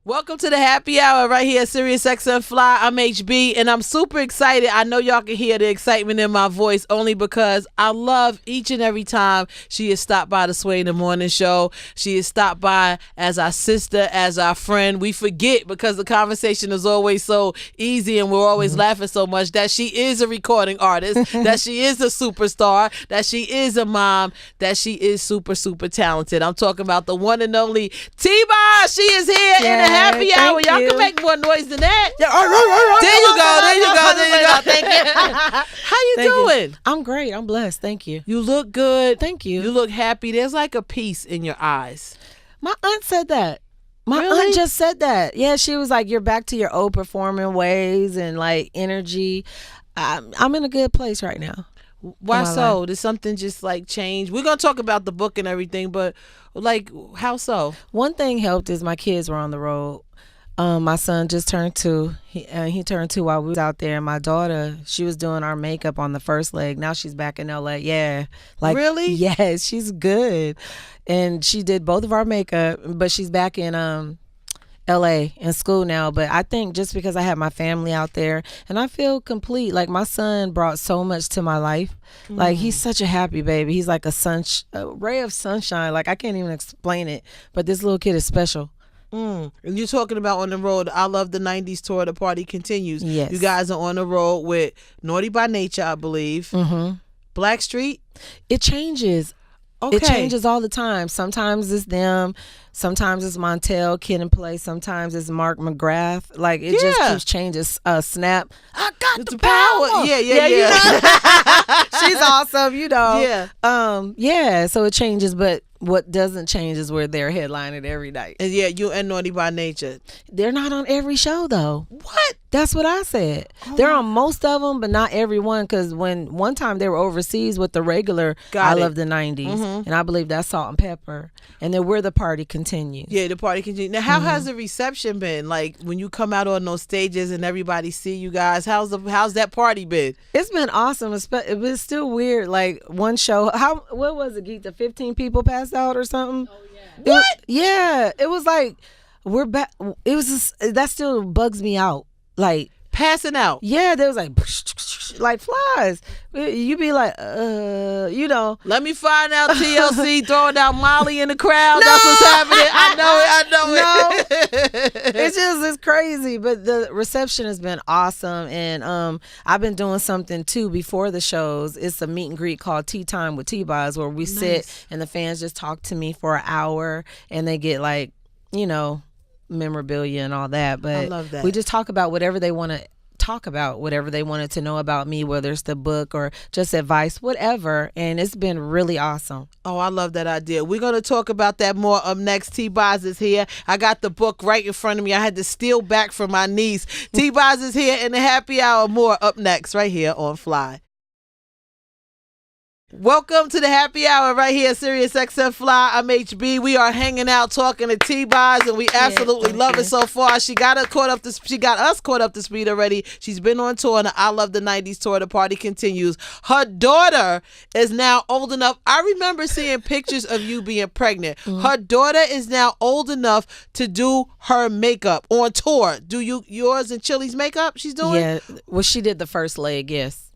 Welcome to the happy hour right here at Sirius XM Fly. I'm HB and I'm super excited. I know y'all can hear the excitement in my voice only because I love each and every time she has stopped by the Sway in the Morning Show. She has stopped by as our sister, as our friend. We forget because the conversation is always so easy and we're always laughing so much that she is a recording artist, that she is a superstar, that she is a mom, that she is super, super talented. I'm talking about the one and only T-Boz. She is here in the happy hour. Y'all can make more noise than that. There you go. Thank you. How you doing? I'm great. I'm blessed. Thank you. You look good. Thank you. You look happy. There's like a peace in your eyes. My aunt said that. My aunt just said that. Yeah, she was like, you're back to your old performing ways and like energy. I'm in a good place right now. Why so? Did something just like change? We're going to talk about the book and everything, but like, how so? One thing helped is my kids were on the road. My son just turned 2. He turned 2 while we was out there. And my daughter, she was doing our makeup on the first leg. Now she's back in LA. Yeah. Like, really? Yes, she's good. And she did both of our makeup, but she's back in LA in school now. But I think just because I have my family out there and I feel complete, like my son brought so much to my life. Like he's such a happy baby. He's like a ray of sunshine. Like I can't even explain it, but this little kid is special. And you're talking about on the road. I love the 90s tour. The party continues. Yes. You guys are on the road with Naughty by Nature, I believe. Blackstreet. It changes. Okay. It changes all the time. Sometimes it's them. Sometimes it's Montel, Kid and Play. Sometimes it's Mark McGrath. Like it just keeps changing. Snap. I got the power. Yeah. You know? She's awesome. You know. Yeah. Yeah. So it changes, but what doesn't change is where they're headlining every night. And yeah, you and Naughty by Nature. They're not on every show though. What? That's what I said. They're on most of them, but not every one. Because when one time they were overseas with the regular I Love the 90s. And I believe that's Salt and Pepper. And then Where the Party Continues. Yeah, the party continues. Now, how has the reception been? Like when you come out on those stages and everybody see you guys, how's that party been? It's been awesome. It was still weird. Like one show, what was it, Geek? The 15 people passed out or something? Oh, yeah. What? Yeah. It was like, we're back. It was just, that still bugs me out. Like passing out. Yeah, there was like flies. You be like, you know. Let me find out TLC throwing out Molly in the crowd. No! That's what's happening. I know it. It's crazy. But the reception has been awesome. And I've been doing something too before the shows. It's a meet and greet called Tea Time with T-Boz where we sit and the fans just talk to me for an hour and they get like, you know, memorabilia and all that. But I love that. We just talk about whatever they want to talk about, whatever they wanted to know about me, whether it's the book or just advice, whatever. And it's been really awesome. Oh, I love that idea. We're going to talk about that more up next. T-Boz is here. I got the book right in front of me. I had to steal back from my niece. T-Boz is here in the happy hour. More up next right here on Fly. Welcome to the happy hour right here, Sirius XM Fly. I'm HB. We are hanging out talking to T-Boz, and we absolutely love it so far. She got us caught up to speed already. She's been on tour on the I Love the 90s tour. The party continues. Her daughter is now old enough. I remember seeing pictures of you being pregnant. Her daughter is now old enough to do her makeup on tour. Do yours and Chili's makeup she's doing? Yeah. Well, she did the first leg, yes.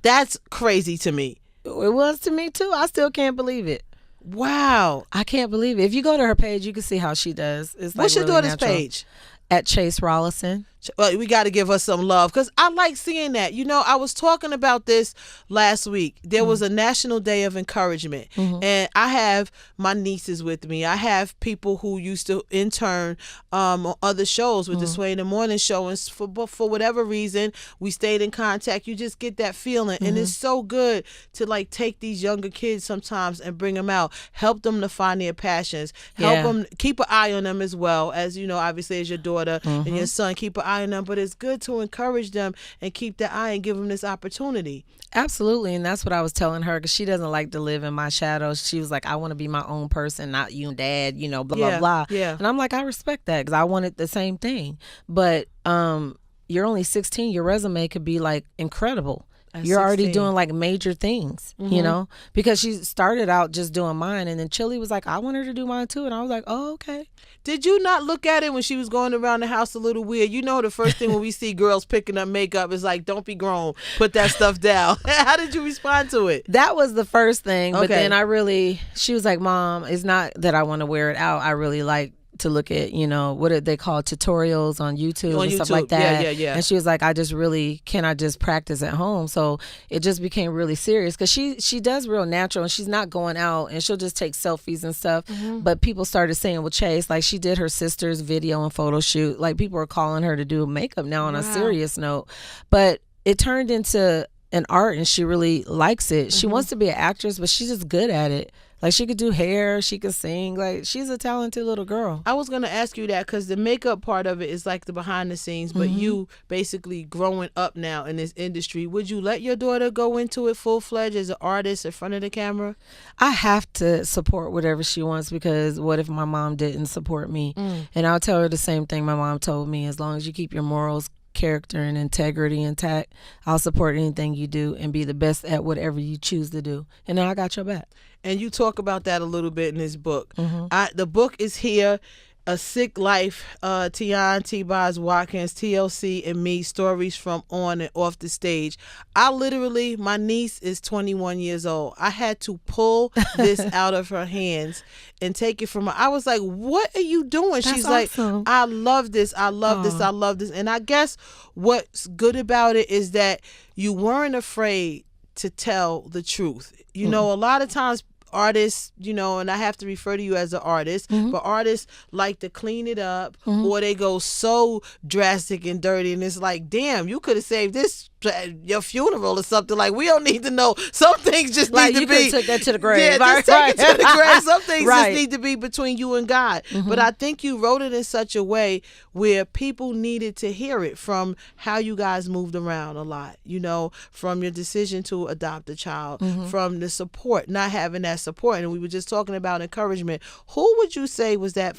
That's crazy to me. It was to me too. I still can't believe it. Wow. I can't believe it. If you go to her page, you can see how she does. It's like what's your really daughter's natural. page? At Chase Rollison. We got to give her some love because I like seeing that. You know, I was talking about this last week. There was a National Day of Encouragement, and I have my nieces with me. I have people who used to intern on other shows with the Sway in the Morning Show, and for whatever reason, we stayed in contact. You just get that feeling, and it's so good to like take these younger kids sometimes and bring them out, help them to find their passions, help them, keep an eye on them as well as, you know, obviously as your daughter and your son, keep an eye on them, but it's good to encourage them and keep their eye and give them this opportunity. Absolutely. And that's what I was telling her because she doesn't like to live in my shadows. She was like, I want to be my own person, not you and dad, you know, blah, blah, blah. Yeah. And I'm like, I respect that because I wanted the same thing. But you're only 16. Your resume could be like incredible. You're already 16. doing like major things, you know, because she started out just doing mine, and then Chili was like, I want her to do mine too. And I was like, oh, okay. Did you not look at it when she was going around the house a little weird? You know, the first thing when we see girls picking up makeup is like, don't be grown, put that stuff down. How did you respond to it? That was the first thing. But Okay. then she was like, Mom, it's not that I want to wear it out. I really like to look at, you know, what are they called, tutorials on YouTube and stuff like that. Yeah. And she was like, I just practice at home. So it just became really serious because she does real natural, and she's not going out, and she'll just take selfies and stuff. But people started saying, well, Chase, like she did her sister's video and photo shoot. Like people are calling her to do makeup now on a serious note. But it turned into an art, and she really likes it. She wants to be an actress, but she's just good at it. Like she could do hair, she could sing. Like she's a talented little girl. I was going to ask you that because the makeup part of it is like the behind the scenes, but you basically growing up now in this industry, would you let your daughter go into it full-fledged as an artist in front of the camera? I have to support whatever she wants, because what if my mom didn't support me? And I'll tell her the same thing my mom told me. As long as you keep your morals, character, and integrity intact, I'll support anything you do and be the best at whatever you choose to do. And then I got your back. And you talk about that a little bit in this book. The book is here, A Sick Life, Tian, T-Boz, Watkins, TLC, and me, stories from on and off the stage. My niece is 21 years old. I had to pull this out of her hands and take it from her. I was like, what are you doing? That's She's awesome. like, I love this. I love this. I love this. And I guess what's good about it is that you weren't afraid to tell the truth. You know, a lot of times artists, you know, and I have to refer to you as an artist, but artists like to clean it up, or they go so drastic and dirty, and it's like, damn, you could have saved this your funeral or something. Like, we don't need to know. Some things just Like need you to be. could took that to the grave. Yeah, just take it to the grave. Some things Right. just need to be between you and God. But I think you wrote it in such a way where people needed to hear it, from how you guys moved around a lot, you know, from your decision to adopt a child, from the support, not having that support. And we were just talking about encouragement. Who would you say was that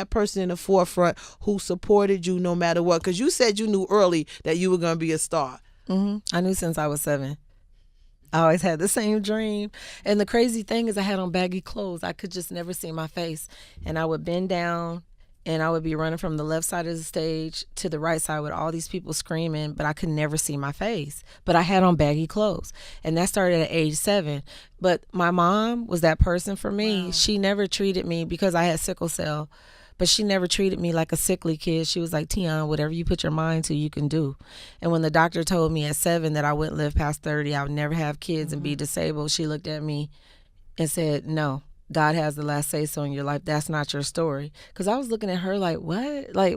person in the forefront who supported you no matter what? Because you said you knew early that you were going to be a star. I knew since I was 7. I always had the same dream. And the crazy thing is I had on baggy clothes. I could just never see my face. And I would bend down, and I would be running from the left side of the stage to the right side with all these people screaming, but I could never see my face. But I had on baggy clothes. And that started at age 7. But my mom was that person for me. Wow. She never treated me, because I had sickle cell, but she never treated me like a sickly kid. She was like, Tian, whatever you put your mind to, you can do. And when the doctor told me at 7 that I wouldn't live past 30, I would never have kids and be disabled, she looked at me and said, no, God has the last say-so in your life. That's not your story. Because I was looking at her like, what? Like,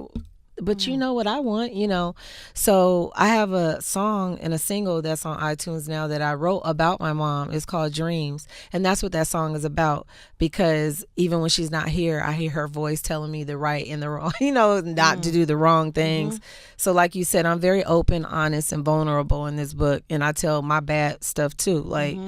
but you know what I want, you know. So I have a song and a single that's on iTunes now that I wrote about my mom. It's called Dreams. And that's what that song is about, because even when she's not here, I hear her voice telling me the right and the wrong, you know, not to do the wrong things. So like you said, I'm very open, honest, and vulnerable in this book. And I tell my bad stuff too. Like,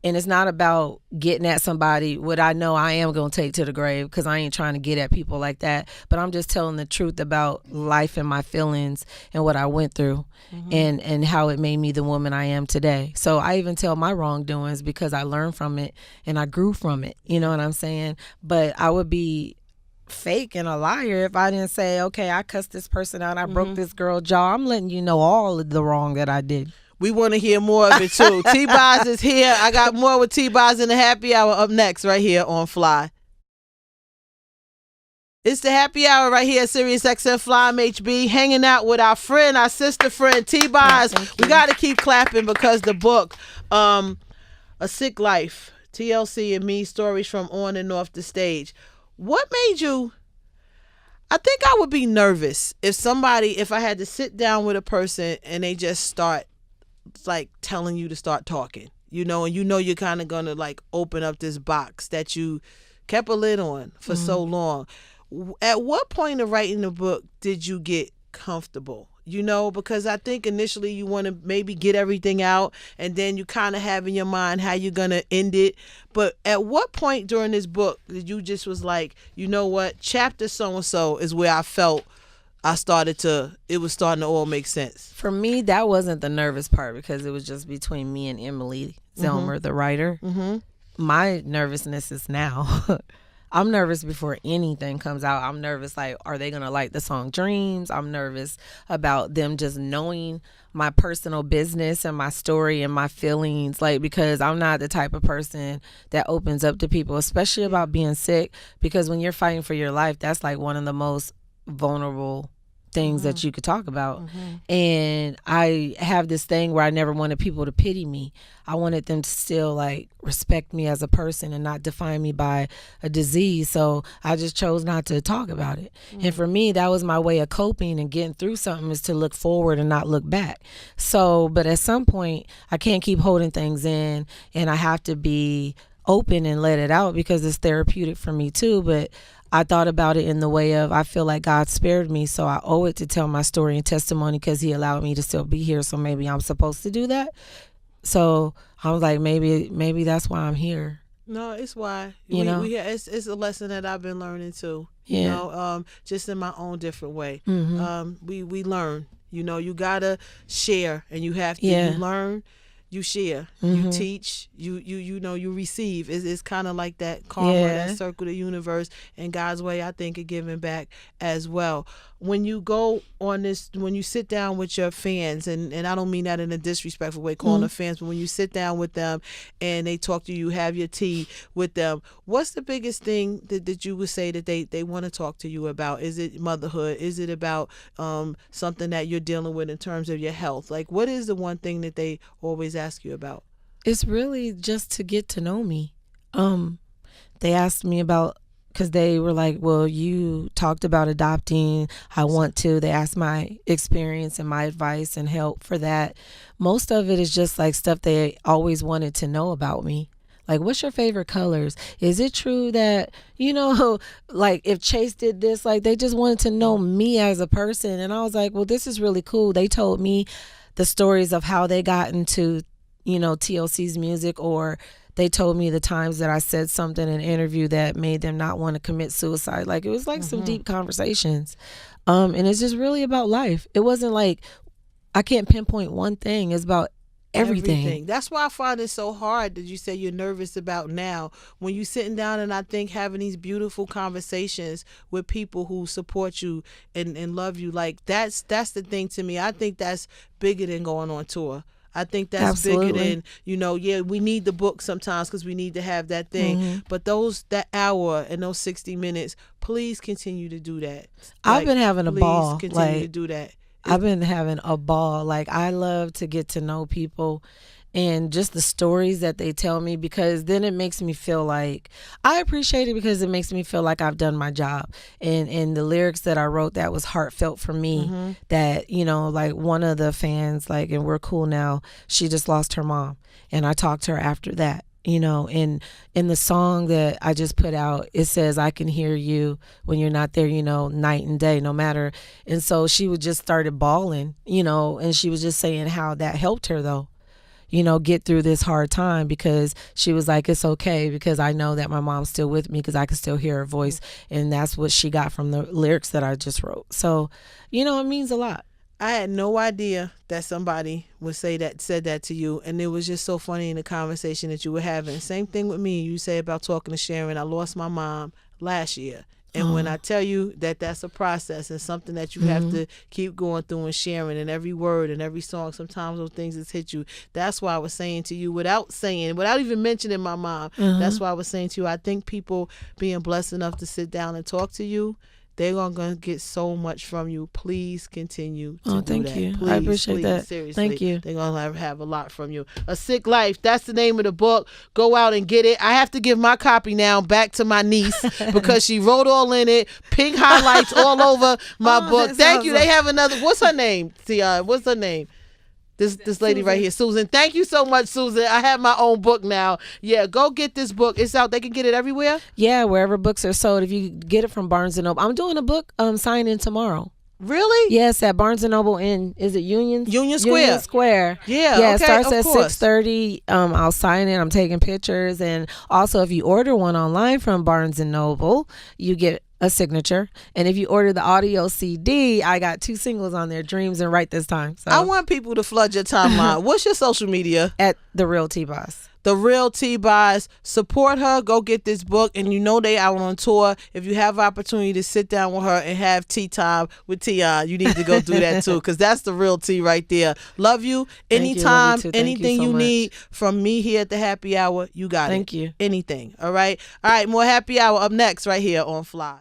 and it's not about getting at somebody, what I know I am going to take to the grave, because I ain't trying to get at people like that. But I'm just telling the truth about life and my feelings and what I went through, and how it made me the woman I am today. So I even tell my wrongdoings, because I learned from it and I grew from it. You know what I'm saying? But I would be fake and a liar if I didn't say, okay, I cussed this person out, I broke this girl's jaw. I'm letting you know all of the wrong that I did. We want to hear more of it too. T-Boz is here. I got more with T-Boz in the happy hour up next right here on Fly. It's the happy hour right here at Sirius XM Fly HB, hanging out with our friend, our sister friend, T-Boz. We got to keep clapping because the book, A Sick Life, TLC and me, stories from on and off the stage. What made you... I think I would be nervous if I had to sit down with a person and they just start like telling you to start talking, you know, and you know you're kind of going to like open up this box that you kept a lid on for so long. At what point of writing the book did you get comfortable? You know, because I think initially you want to maybe get everything out, and then you kind of have in your mind how you're going to end it. But at what point during this book did you just was like, you know what, chapter so-and-so is where I felt it was starting to all make sense. For me, that wasn't the nervous part because it was just between me and Emily Zelmer, the writer. My nervousness is now. I'm nervous before anything comes out. I'm nervous, like, are they going to like the song Dreams? I'm nervous about them just knowing my personal business and my story and my feelings, like, because I'm not the type of person that opens up to people, especially about being sick, because when you're fighting for your life, that's like one of the most vulnerable things that you could talk about. And I have this thing where I never wanted people to pity me. I wanted them to still like respect me as a person and not define me by a disease. So I just chose not to talk about it. And for me, that was my way of coping and getting through something, is to look forward and not look back. So, but at some point I can't keep holding things in, and I have to be open and let it out because it's therapeutic for me too. But I thought about it in the way of, I feel like God spared me, so I owe it to tell my story and testimony because he allowed me to still be here. So maybe I'm supposed to do that. So I was like, maybe that's why I'm here. No, it's why. You know? It's a lesson that I've been learning too. Yeah. You know, just in my own different way. We learn. You know, you gotta share, and you have to. You learn. You share, you teach, you know, you receive. It's kind of like that karma, that circle of the universe, and God's way, I think, of giving back as well. When you go on this, when you sit down with your fans, and I don't mean that in a disrespectful way, calling them fans, but when you sit down with them and they talk to you, have your tea with them, what's the biggest thing that you would say that they want to talk to you about? Is it motherhood? Is it about something that you're dealing with in terms of your health? Like, what is the one thing that they always ask you about? It's really just to get to know me. They asked me about, because they were like, well, you talked about adopting. I want to. They asked my experience and my advice and help for that. Most of it is just like stuff they always wanted to know about me. Like, what's your favorite colors? Is it true that, you know, like if Chase did this, like they just wanted to know me as a person. And I was like, well, this is really cool. They told me the stories of how they got into, you know, TLC's music, or they told me the times that I said something in an interview that made them not want to commit suicide. Like, it was like some deep conversations. And it's just really about life. It wasn't like, I can't pinpoint one thing. It's about everything. That's why I find it so hard that you say you're nervous about now. When you sitting down and I think having these beautiful conversations with people who support you and love you, like that's the thing to me. I think that's bigger than going on tour. I think that's bigger than, you know, we need the book sometimes because we need to have that thing. But that hour and those 60 minutes, please continue to do that. I've been having a ball. Please continue to do that. I've been having a ball. Like, I love to get to know people and just the stories that they tell me, because then it makes me feel like, I appreciate it because it makes me feel like I've done my job. And the lyrics that I wrote that was heartfelt for me, that, you know, like one of the fans, like, and we're cool now, she just lost her mom. And I talked to her after that. You know, and in the song that I just put out, it says, I can hear you when you're not there, you know, night and day, no matter. And so she would just started bawling, you know, and she was just saying how that helped her, though, you know, get through this hard time, because she was like, it's okay, because I know that my mom's still with me, because I can still hear her voice. And that's what she got from the lyrics that I just wrote. So, you know, it means a lot. I had no idea that somebody would said that to you, and it was just so funny in the conversation that you were having. Same thing with me. You say about talking to Sharon. I lost my mom last year, and when I tell you that that's a process and something that you have to keep going through and sharing, and every word and every song, sometimes those things just hit you. That's why I was saying to you, without even mentioning my mom, that's why I was saying to you, I think people being blessed enough to sit down and talk to you, they're going to get so much from you. Please continue to do that. Thank you. Please, I appreciate that. Seriously. Thank you. They're going to have a lot from you. A Sick Life, that's the name of the book. Go out and get it. I have to give my copy now back to my niece because she wrote all in it. Pink highlights all over my book. Thank you. They have another. What's her name? What's her name? This lady right here, Susan. Thank you so much, Susan. I have my own book now. Yeah, go get this book. It's out. They can get it everywhere? Yeah, wherever books are sold. If you get it from Barnes & Noble. I'm doing a book signing tomorrow. Really? Yes, at Barnes & Noble is it Union Square. Union Square. Yeah, okay, it starts at course. 6:30. I'll sign it. I'm taking pictures. And also, if you order one online from Barnes & Noble, you get a signature. And if you order the audio CD, I got 2 singles on there, Dreams and Right This Time. So I want people to flood your timeline. What's your social media? at The Real T-Boz. The Real T-Boz. Support her. Go get this book. And you know they out on tour. If you have opportunity to sit down with her and have tea time with Tion, you need to go do that too, because that's the real tea right there. Love you. Anytime, Love you too. anything you so need from me here at the Happy Hour, you got it. Thank you. Anything. All right. All right. More Happy Hour up next right here on Fly.